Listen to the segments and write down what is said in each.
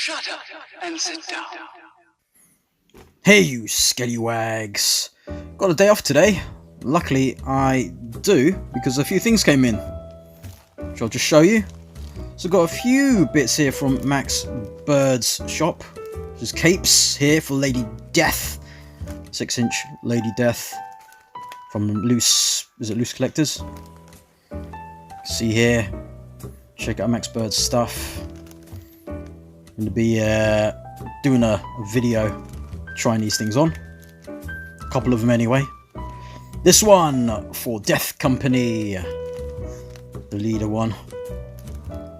Shut up and sit down. Hey you Skellywags! Got a day off today. Luckily I do, because a few things came in, which I'll just show you. So I've got a few bits here from Max Bird's shop. There's capes here for Lady Death. 6-inch Lady Death from Loose Collectors. See here. Check out Max Bird's stuff. I'm going to be doing a video trying these things on. A couple of them anyway. This one for Death Company, the leader one.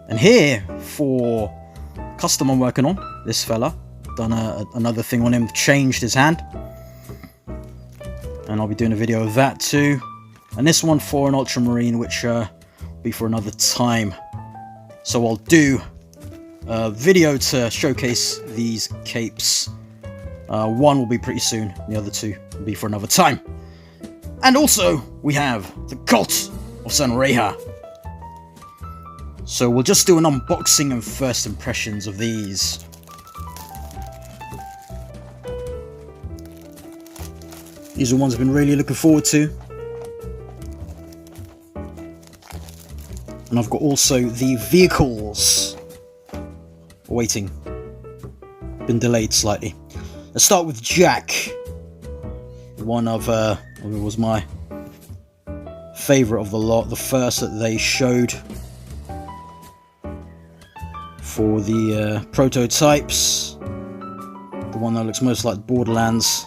And here for custom I'm working on, this fella. Done another thing on him, changed his hand. And I'll be doing a video of that too. And this one for an Ultramarine, which will be for another time. So I'll do a video to showcase these capes. One will be pretty soon, the other two will be for another time. And also, we have the Cult of San Reja. So we'll just do an unboxing and first impressions of these. These are ones I've been really looking forward to. And I've got also the vehicles waiting. Been delayed slightly. Let's start with Jack. One of it was my favourite of the lot. The first that they showed for the prototypes. The one that looks most like Borderlands.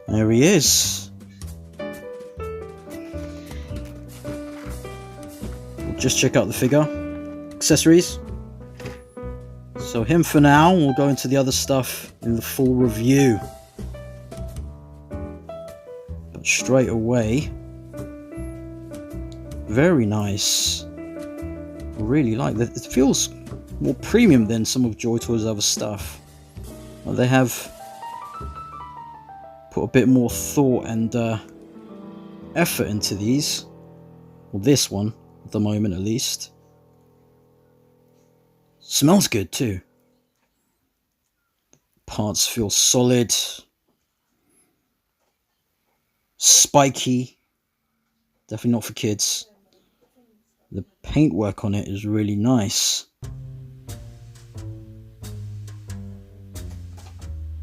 There he is. We'll just check out the figure. Accessories. So him for now. We'll go into the other stuff in the full review. But straight away, very nice. I really like that. It feels more premium than some of Joytoy's other stuff. Well, they have put a bit more thought and effort into these. Well, this one, at the moment at least. Smells good too. Parts feel solid. Spiky. Definitely not for kids. The paintwork on it is really nice.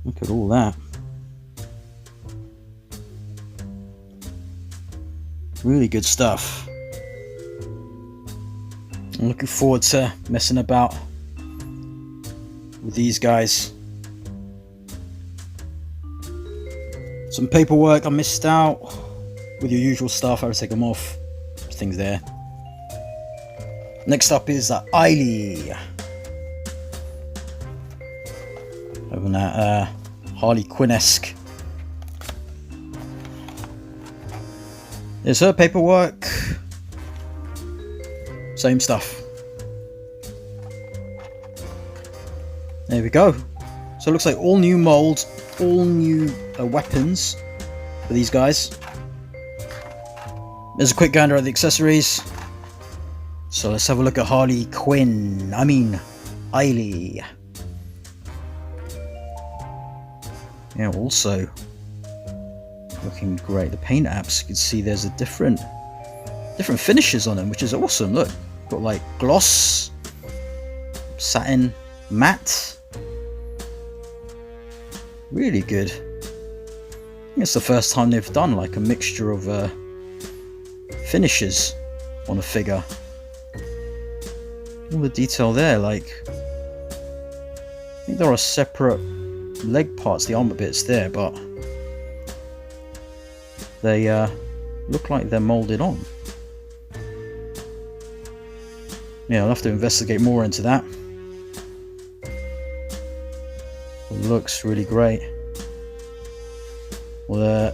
Look at all that. Really good stuff. I'm looking forward to messing about with these guys. Some paperwork I missed out. With your usual stuff, I would take them off. Things there. Next up is Eilee. Having that Harley Quinn-esque. There's her paperwork. Same stuff. There we go. So it looks like all new molds, all new weapons for these guys. There's a quick gander at the accessories. So let's have a look at Harley Quinn. I mean, Eilee. Yeah, also looking great. The paint apps, you can see there's a different finishes on them, which is awesome. Look, got like gloss, satin, matte. Really good. I think it's the first time they've done like a mixture of finishes on a figure. All the detail there, like I think there are separate leg parts, the armor bits there, but they look like they're molded on. Yeah, I'll have to investigate more into that. It looks really great. Well,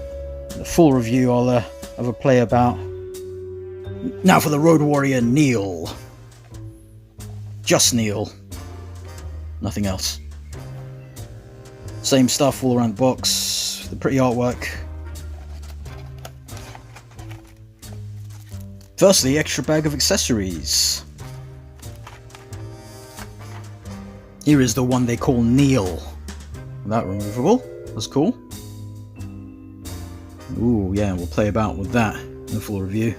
the full review I'll have a play about. Now for the Road Warrior Neil. Just Neil. Nothing else. Same stuff all around the box. The pretty artwork. Firstly, extra bag of accessories. Here is the one they call Neil. That removable. That's cool. Ooh, yeah, we'll play about with that in the full review.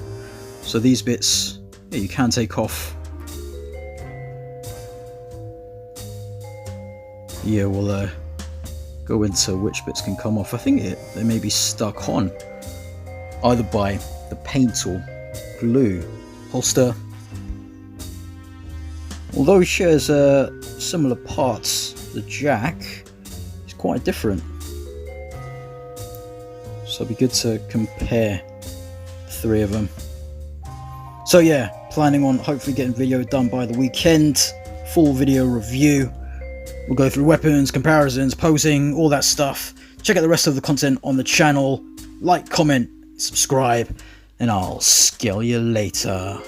So these bits, yeah, you can take off. Yeah, we'll go into which bits can come off. I think they may be stuck on either by the paint or glue. Holster. Although it shares similar parts, the jack is quite different. So it'd be good to compare the three of them. So yeah, planning on hopefully getting video done by the weekend. Full video review. We'll go through weapons, comparisons, posing, all that stuff. Check out the rest of the content on the channel. Like, comment, subscribe, and I'll scale you later.